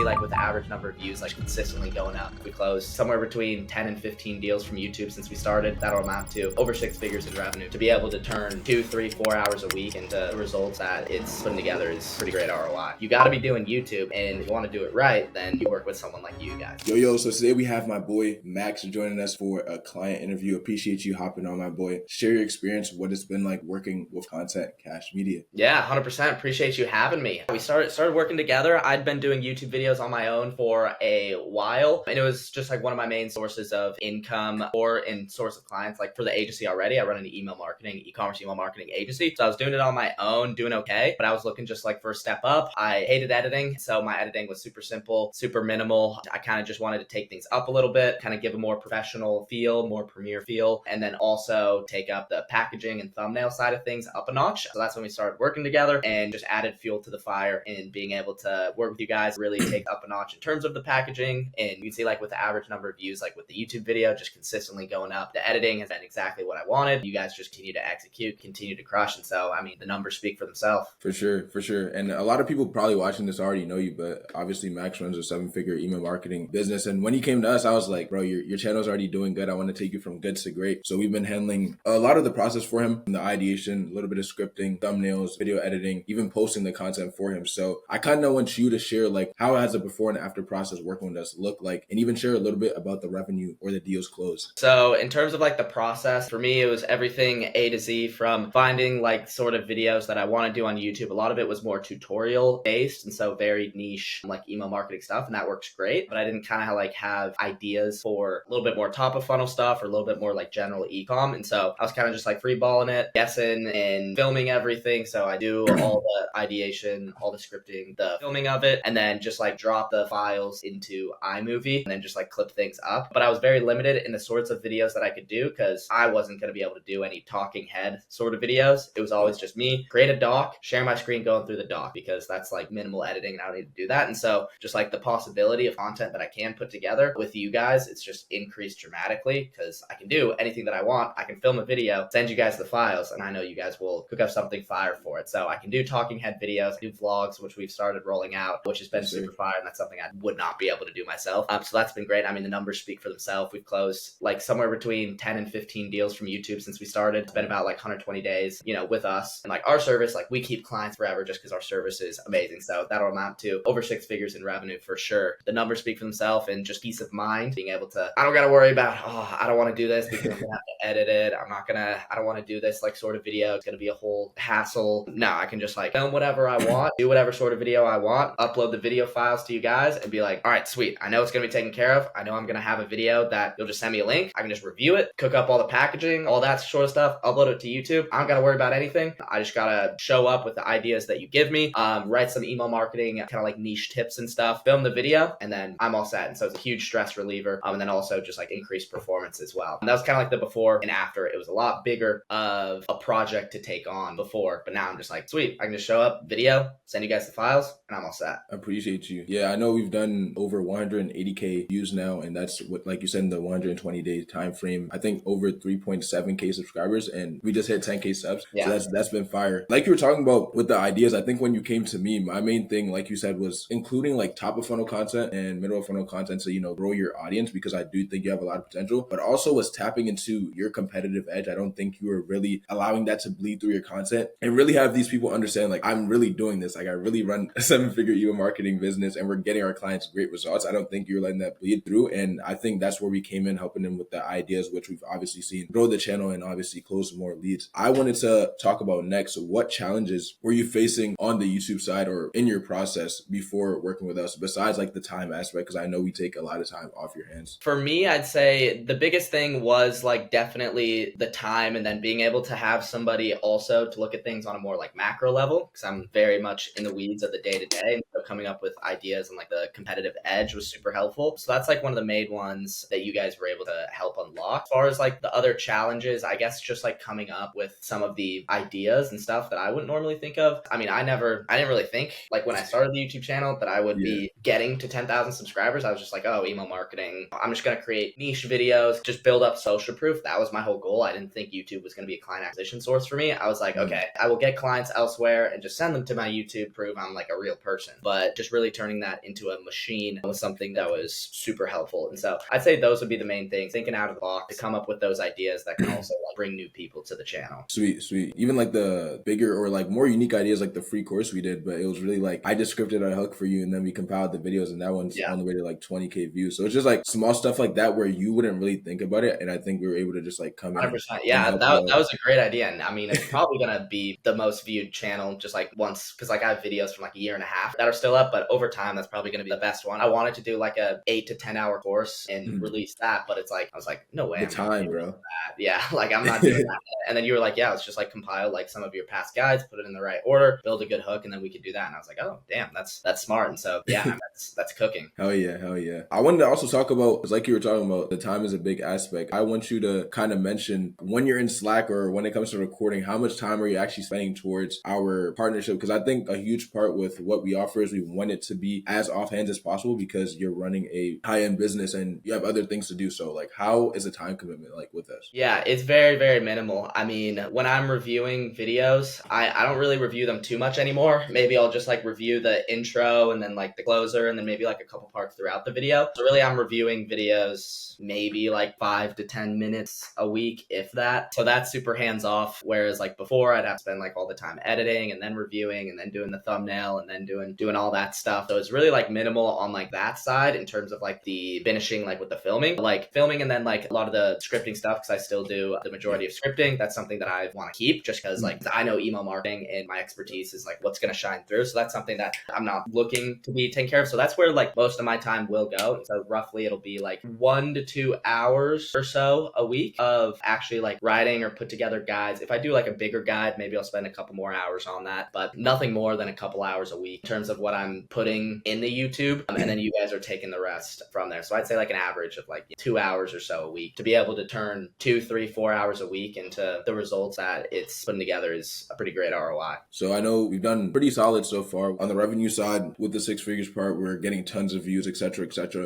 see like with the average number of views like consistently going up. We closed somewhere between 10 and 15 deals from YouTube since we started. That'll amount to over 6 figures in revenue. To be able to turn 2, 3, 4 hours a week into the results that it's putting together is pretty great ROI. You got to be doing YouTube, and if you want to do it right, then you work with someone like you guys. Yo, so today we have my boy Max joining us for a client interview. Appreciate you hopping on, my boy. Share your experience, what it's been like working with Content Cash Media. Yeah, 100%. Appreciate you having me. We started working together. I'd been doing YouTube videos on my own for a while, and it was just like one of my main sources of income and source of clients. Like for the agency already, I run an e-commerce email marketing agency. So I was doing it on my own, doing okay, but I was looking just like for a step up. I hated editing, so my editing was super simple, super minimal. I kind of just wanted to take things up a little bit, kind of give a more professional feel, more premiere feel, and then also take up the packaging and thumbnail side of things up a notch. So that's when we started working together and just added fuel to the fire and being able to work with you guys, really take up a notch in terms of the packaging. And you can see like with the average number of views, like with the YouTube video, just consistently going up. The editing has been exactly what I wanted. You guys just continue to execute, continue to crush. And so, I mean, the numbers speak for themselves. For sure. And a lot of people probably watching this already know you, but obviously Max runs a 7-figure email marketing business. And when he came to us, I was like, bro, your channel's already doing good. I want to take you from good to great. So we've been handling a lot of the process for him, the ideation, a little bit of scripting, thumbnails, video editing, even posting the content for him. So I kind of want you to share like how has the before and after process working with us look like, and even share a little bit about the revenue or the deals closed. So in terms of like the process, for me, it was everything A to Z, from finding like sort of videos that I want to do on YouTube. A lot of it was more tutorial based, and so very niche like email marketing stuff, and that works great. But I didn't kind of like have ideas for a little bit more top of funnel stuff or a little bit more like general e-com. And so I was kind of just like freeballing it, guessing and filming everything. So I do all the ideation, all the scripting, the filming of it, and then just like drop the files into iMovie and then just like clip things up. But I was very limited in the sorts of videos that I could do because I wasn't going to be able to do any talking head sort of videos. It was always just me, create a doc, share my screen going through the doc, because that's like minimal editing and I don't need to do that. And so just like the possibility of content that I can put together with you guys, it's just increased dramatically because I can do anything that I want. I can film a video, send you guys the files, and I know you guys will cook up something fire for it. So I can do talking head videos, do vlogs, which we've started rolling out, which has been super fire, and that's something I would not be able to do myself. So that's been great. I mean, the numbers speak for themselves. We've closed like somewhere between 10 and 15 deals from YouTube since we started. It's been about like 120 days, with us. And like our service, like we keep clients forever just because our service is amazing. So that'll amount to over 6 figures in revenue for sure. The numbers speak for themselves, and just peace of mind, being able to, I don't got to worry about, I don't want to do this because I'm going to have to edit it. I don't want to do this like sort of video. It's going to be a whole hassle. No, I can just like film whatever I want, do whatever sort of video I want, upload the video files to you guys and be like, all right, sweet. I know it's going to be taken care of. I know I'm going to have a video that you'll just send me a link. I can just review it, cook up all the packaging, all that sort of stuff, upload it to YouTube. I don't got to worry about anything. I just got to show up with the ideas that you give me, write some email marketing, kind of like niche tips and stuff, film the video, and then I'm all set. And so it's a huge stress reliever. And then also just like increased performance as well. And that was kind of like the before and after. It was a lot bigger of a project to take on before, but now I'm just like, sweet, I can just show up, video, send you guys the files, and I'm all set. I appreciate you. Yeah, I know we've done over 180K views now, and that's what, like you said, in the 120-day time frame. I think over 3.7K subscribers, and we just hit 10K subs. Yeah. So that's been fire. Like you were talking about with the ideas, I think when you came to me, my main thing, like you said, was including like top of funnel content and middle of funnel content, so grow your audience, because I do think you have a lot of potential, but also was tapping into your competitive edge. I don't think you were really allowing that to bleed through your content and really have these people understand, like, I'm really doing this. Like, I really run a 7-figure email marketing business and we're getting our clients great results. I don't think you're letting that bleed through. And I think that's where we came in, helping them with the ideas, which we've obviously seen grow the channel and obviously close more leads. I wanted to talk about next, what challenges were you facing on the YouTube side or in your process before working with us, besides like the time aspect? Because I know we take a lot of time off your hands. For me, I'd say the biggest thing was like definitely the time, and then being able to have somebody also to look at things on a more like macro level, because I'm very much in the weeds of the day to day. And so coming up with ideas and like the competitive edge was super helpful. So that's like one of the main ones that you guys were able to help unlock. As far as like the other challenges, I guess just like coming up with some of the ideas and stuff that I wouldn't normally think of. I mean, I didn't really think like when I started the YouTube channel that I would be getting to 10,000 subscribers, I was just like, oh, email marketing. I'm just going to create niche videos, just build up social proof. That was my whole goal. I didn't think YouTube was going to be a client acquisition source for me. I was like, okay, I will get clients elsewhere and just send them to my YouTube, prove I'm like a real person. But just really turning that into a machine was something that was super helpful. And so I'd say those would be the main things, thinking out of the box to come up with those ideas that can also like bring new people to the channel. Sweet. Even like the bigger or like more unique ideas, like the free course we did, but it was really like I just scripted a hook for you and then we compiled the videos, and that one's on the way to like 20K views. So it's just like small stuff like that where you wouldn't really think about it, and I think we were able to just like come in 100%. Yeah, that was a great idea. And I mean, it's probably going to be the most viewed channel just like once, because like I have videos from like a year and a half that are still up, but over time, that's probably going to be the best one. I wanted to do like a 8 to 10 hour course and release that, but it's like, I was like, no way. The time, bro. Yeah, like I'm not doing that. And then you were like, yeah, let's just like compile like some of your past guides, put it in the right order, build a good hook, and then we could do that. And I was like, oh, damn, that's smart. And so, yeah, that's cooking. Hell yeah. I wanted to also talk about, because like you were talking about, the time is a big aspect. I want you to kind of mention when you're in Slack or when it comes to recording, how much time are you actually spending towards our partnership? Because I think a huge part with what we offer is we want it to be as offhand as possible, because you're running a high-end business and you have other things to do. So like, how is the time commitment like with us? Yeah, it's very, very minimal. I mean, when I'm reviewing videos, I don't really review them too much anymore. Maybe I'll just like review the intro and then like the closer and then maybe like a couple parts throughout the video. So really I'm reviewing videos maybe like 5 to 10 minutes a week, if that. So that's super hands off. Whereas like before I'd have to spend like all the time editing and then reviewing and then doing the thumbnail and then doing all that stuff. So it's really like minimal on like that side in terms of like the finishing, like with the filming and then like a lot of the scripting stuff, because I still do the majority of scripting. That's something that I want to keep just because like I know email marketing and my expertise is like what's going to shine through. So that's something that I'm not looking to be taken care of. So that's where like most of my time will go. So roughly it'll be like 1 to 2 hours or so a week of actually like writing or put together guides. If I do like a bigger guide, maybe I'll spend a couple more hours on that, but nothing more than a couple hours a week in terms of what I'm putting in the YouTube. And then you guys are taking the rest from there. So I'd say like an average of like 2 hours or so a week to be able to turn 2, 3, 4 hours a week into the results that it's putting together is a pretty great ROI. So I know we've done pretty solid so far on the revenue side with the 6 figures part. We're getting tons of views, etc.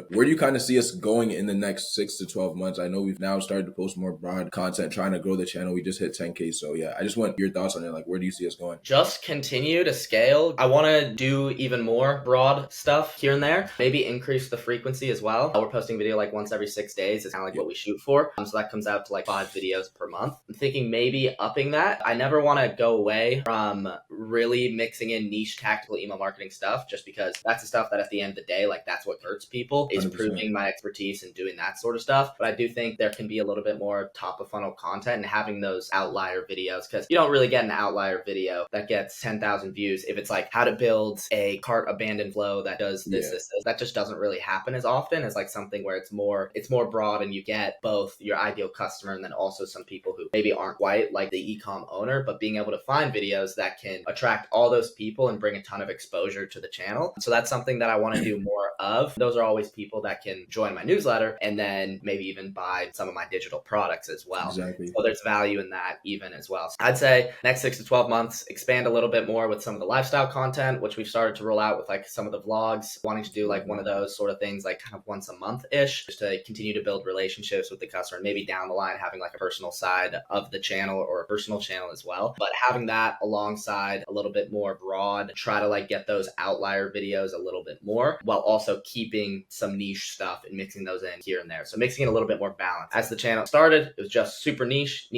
Where do you kind of see us going in the next 6 to 12 months? I know we've now started to post more broad content, trying to grow the channel. We just hit 10K. So yeah, I just want your thoughts on it. Like, where do you see us going? Just continue to scale. I want to do even more broad stuff here and there. Maybe increase the frequency as well. We're posting video like once every 6 days. It's kind of like what we shoot for. So that comes out to like 5 videos per month. I'm thinking maybe upping that. I never want to go away from really mixing in niche tactical email marketing stuff, just because that's the stuff that at the end of the day, like that's what hurts people, is 100%. Proving my expertise and doing that sort of stuff. But I do think there can be a little bit more top of funnel content and having those outlier videos, because you don't really get an outlier video that gets 10,000 views if it's like how to build a cart abandon flow that does this. That just doesn't really happen as often as like something where it's more broad and you get both your ideal customer and then also some people who maybe aren't quite like the e-com owner, but being able to find videos that can attract all those people and bring a ton of exposure to the channel. So that's something that I want to do more of. Those are always people that can join my newsletter and then maybe even buy some of my digital products as well. Exactly. So there's value in that even as well. So I'd say next 6 to 12 months, expand a little bit more with some of the lifestyle content, which we've started to roll out with like some of the vlogs, wanting to do like one of those sort of things like kind of once a month-ish, just to continue to build relationships with the customer, and maybe down the line having like a personal side of the channel or a personal channel as well. But having that alongside a little bit more broad, try to like get those outlier videos a little bit more while also keeping some niche stuff and mixing those in here and there. So mixing it a little bit more balanced. As the channel started, it was just super niche.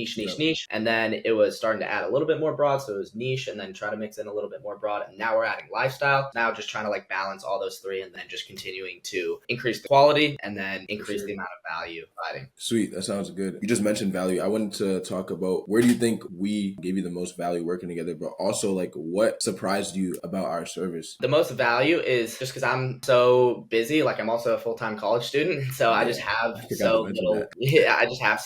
And then it was starting to add a little bit more broad. So it was niche and then try to mix in a little bit more broad. And now we're adding lifestyle. Now just trying to like balance all those three and then just continuing to increase the quality and then increase the amount of value providing. Sweet. That sounds good. You just mentioned value. I wanted to talk about where do you think we gave you the most value working together, but also like what surprised you about our service? The most value is just because I'm so busy. Like I'm also a full-time college student. So I just have so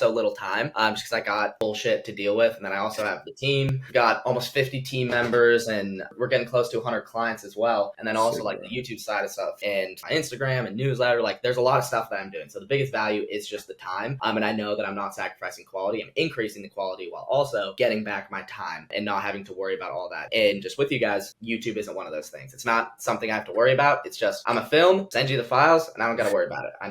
little time just because I got bullshit to deal with. And then I also have the team, got almost 50 team members and we're getting close to 100 clients as well. And then also like the YouTube side of stuff and my Instagram and newsletter, like there's a lot of stuff that I'm doing. So the biggest value is just the time. And I know that I'm not sacrificing quality. I'm increasing the quality while also getting back my time and not having to worry about all that. And just with you guys, YouTube isn't one of those things. It's not something I have to worry about. about. It's just, I'm a film, send you the files, and I don't got to worry about it. I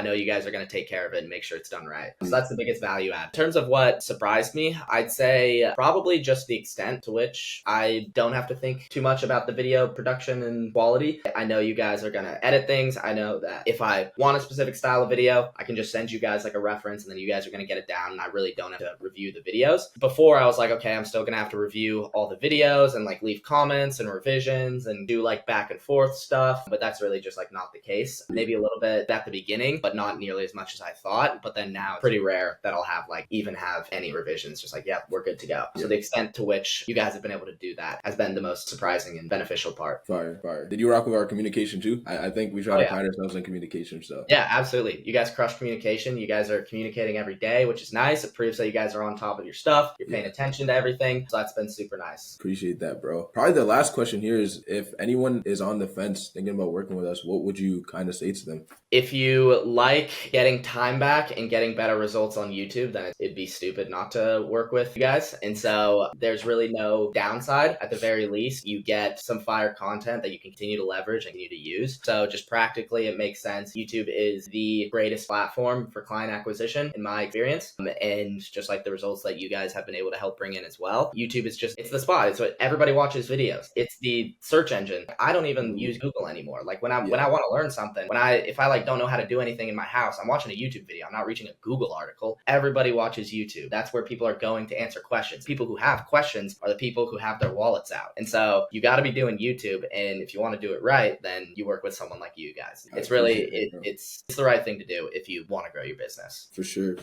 know you guys are going to take care of it and make sure it's done right. So that's the biggest value add. In terms of what surprised me, I'd say probably just the extent to which I don't have to think too much about the video production and quality. I know you guys are going to edit things. I know that if I want a specific style of video, I can just send you guys like a reference, and then you guys are going to get it down, and I really don't have to review the videos. Before, I was like, okay, I'm still going to have to review all the videos and like leave comments and revisions and do like back and forth stuff, but that's really just like not the case. Maybe a little bit at the beginning, but not nearly as much as I thought. But then now it's pretty rare that I'll have like even have any revisions. Just like, yeah, we're good to go. So the extent to which you guys have been able to do that has been the most surprising and beneficial part. Fire. Did you rock with our communication too? I think we try to pride ourselves in communication. So yeah, absolutely. You guys crush communication. You guys are communicating every day, which is nice. It proves that you guys are on top of your stuff. You're paying attention to everything. So that's been super nice. Appreciate that, bro. Probably the last question here is, if anyone is on the fence thinking about working with us, what would you kind of say to them? If you like getting time back and getting better results on YouTube, then it'd be stupid not to work with you guys. And so there's really no downside. At the very least, you get some fire content that you can continue to leverage and continue to use. So just practically, it makes sense. YouTube is the greatest platform for client acquisition, in my experience. And just like the results that you guys have been able to help bring in as well, YouTube is just, it's the spot. It's what everybody watches videos. It's the search engine. I don't even use Google anymore. Like when I want to learn something, if I like don't know how to do anything in my house, I'm watching a YouTube video. I'm not reaching a Google article. Everybody watches YouTube. That's where people are going to answer questions. People who have questions are the people who have their wallets out. And so you got to be doing YouTube. And if you want to do it right, then you work with someone like you guys. It's really, it's the right thing to do if you want to grow your business. For sure.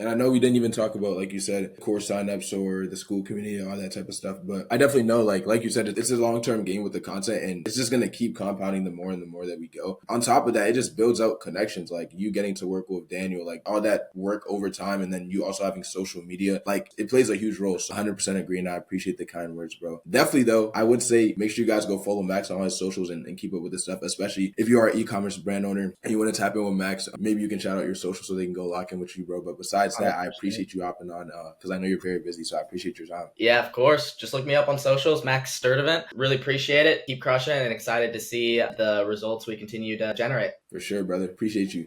And I know we didn't even talk about, like you said, course signups or the school community, all that type of stuff. But I definitely know, like you said, it's a long-term game with the content, and it's just going to keep compounding the more and the more that we go. On top of that, it just builds out connections, like you getting to work with Daniel, like all that work over time, and then you also having social media, like it plays a huge role. So 100% agree, and I appreciate the kind words, bro. Definitely though, I would say make sure you guys go follow Max on his socials and keep up with this stuff, especially if you are an e-commerce brand owner and you want to tap in with Max. Maybe you can shout out your social so they can go lock in with you, bro. But besides that, I appreciate you hopping on because I know you're very busy, so I appreciate your time. Yeah, of course. Just look me up on socials, Max Sturtevant. Really appreciate it. Keep crushing and excited to see the results we continue to generate. For sure, brother. Appreciate you.